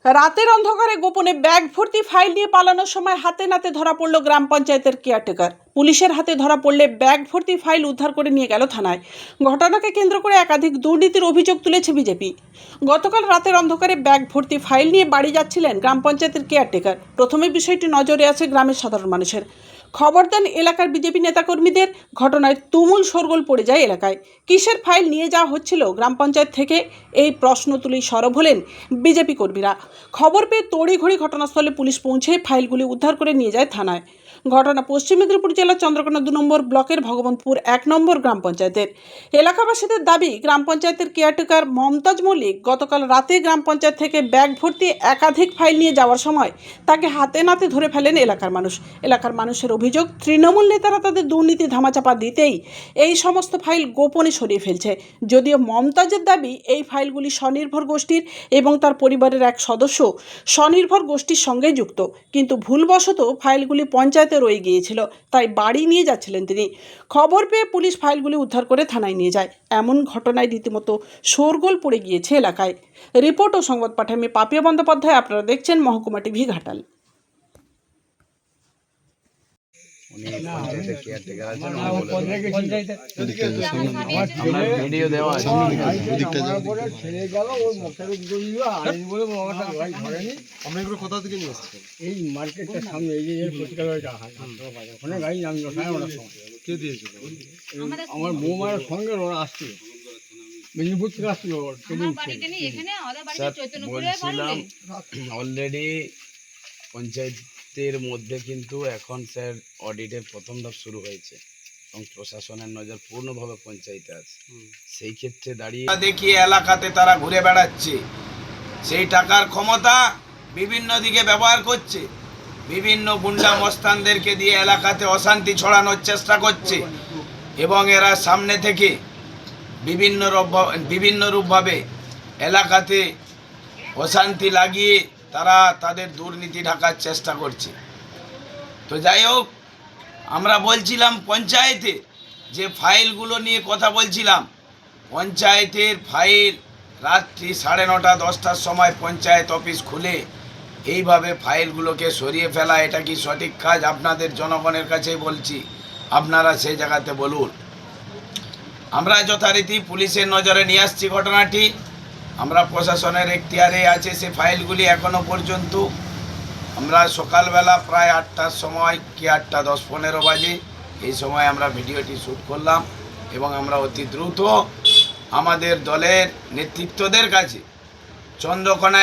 রাতের অন্ধকারে গোপনে ব্যাগ ভর্তি ফাইল নিয়ে পালানোর সময় হাতে নাতে ধরা পড়ল গ্রাম পঞ্চায়েতের কেয়ারটেকার। পুলিশের হাতে ধরা পড়লে ব্যাগ ভর্তি ফাইল উদ্ধার করে নিয়ে গেল থানায়। ঘটনাকে কেন্দ্র করে একাধিক দুর্নীতির অভিযোগ তুলেছে বিজেপি। গতকাল রাতের অন্ধকারে ব্যাগ ভর্তি ফাইল নিয়ে বাড়ি যাচ্ছিলেন গ্রাম পঞ্চায়েতের কেয়ারটেকার। প্রথমে বিষয়টি নজরে আসে গ্রামের সাধারণ মানুষের। খবর দেন এলাকার বিজেপি নেতাকর্মীদের। ঘটনায় তুমুল শোরগোল পড়ে যায় এলাকায়। কিসের ফাইল নিয়ে যাওয়া হচ্ছিল গ্রাম পঞ্চায়েত থেকে, এই প্রশ্ন তুলেই সরব হলেন বিজেপি কর্মীরা। খবর পেয়ে তড়িঘড়ি ঘটনাস্থলে পুলিশ পৌঁছে ফাইলগুলি উদ্ধার করে নিয়ে যায় থানায়। ঘটনা পশ্চিম মেদিনীপুর জেলার চন্দ্রকোনা 2 নম্বর ব্লকের ভগবন্তপুর 1 নম্বর গ্রাম পঞ্চায়েতের। এলাকাবাসীদের দাবি, গ্রাম পঞ্চায়েতের কেয়ারটেকার মমতাজ মল্লিক গতকাল রাতে গ্রাম পঞ্চায়েত থেকে ব্যাগ ভর্তি একাধিক ফাইল নিয়ে যাওয়ার সময় তাকে হাতে নাতে ধরে ফেলেন এলাকার মানুষ। এলাকার মানুষের অভিযোগ, তৃণমূল নেতারা তাদের দুর্নীতি ধামাচাপা দিতেই এই সমস্ত ফাইল গোপনে সরিয়ে ফেলছে। যদিও মমতাজের দাবি, এই ফাইলগুলি স্বনির্ভর গোষ্ঠীর এবং তার পরিবারের এক সদস্য স্বনির্ভর গোষ্ঠীর সঙ্গে যুক্ত, কিন্তু ভুলবশত ফাইলগুলি পঞ্চায়েতে রয়ে গিয়েছিল, তাই বাড়ি নিয়ে যাচ্ছিলেন তিনি। খবর পেয়ে পুলিশ ফাইলগুলি উদ্ধার করে থানায় নিয়ে যায়। এমন ঘটনায় রীতিমতো শোরগোল পড়ে গিয়েছে এলাকায়। রিপোর্ট ও সংবাদ পাঠে আমি পাপিয়া বন্দ্যোপাধ্যায়। আপনারা দেখছেন মহকুমা টিভি ঘাটাল। ভিডিও দেওয়া আছে। আমরা এগুলো কোথা থেকে নিয়ে এসেছি? এই মার্কেটটার সামনে এই যে ওখানে গাড়ি নামলো সাড়ে 9টার সময়। কে দিয়েছিল? আমার বৌমার সঙ্গে ওরা আসছিল, মেদিনীপুর থেকে আসছিল। বলছিলাম অলরেডি পঞ্চায়েতের মধ্যে কিন্তু এখন স্যার অডিটের প্রথম ধাপ শুরু হয়েছে এবং প্রশাসনের নজর পূর্ণভাবে পঞ্চায়েতে আছে। সেই ক্ষেত্রে দাঁড়িয়ে দেখি এলাকাতে তারা ঘুরে বেড়াচ্ছে, সেই টাকার ক্ষমতা বিভিন্ন দিকে ব্যবহার করছে, বিভিন্ন গুন্ডা মস্তানদেরকে দিয়ে এলাকাতে অশান্তি ছড়ানোর চেষ্টা করছে এবং এরা সামনে থেকে বিভিন্ন রূপভাবে এলাকাতে অশান্তি লাগিয়ে তারা তাদের দুর্নীতি ঢাকার চেষ্টা করছে। তো যাই হোক, আমরা বলছিলাম পঞ্চায়েতে যে ফাইলগুলো নিয়ে কথা বলছিলাম, পঞ্চায়েতের ফাইল রাত্রি 9:30 10টার সময় পঞ্চায়েত অফিস খুলে এইভাবে ফাইলগুলোকে সরিয়ে ফেলা, এটা কি সঠিক কাজ? আপনাদের জনগণের কাছেই বলছি, আপনারা সেই জায়গাতে বলুন। আমরা যথারীতি পুলিশের নজরে নিয়ে আসছি ঘটনাটি। আমরা প্রশাসনের এখতিয়ারে আছে সে ফাইলগুলি। এখনও পর্যন্ত আমরা সকালবেলা প্রায় 8টার সময় কি 8টা 10-15 বাজে এই সময় আমরা ভিডিওটি শ্যুট করলাম এবং আমরা অতি দ্রুত আমাদের দলের নেতৃত্বদের কাছে চন্দ্রকোনা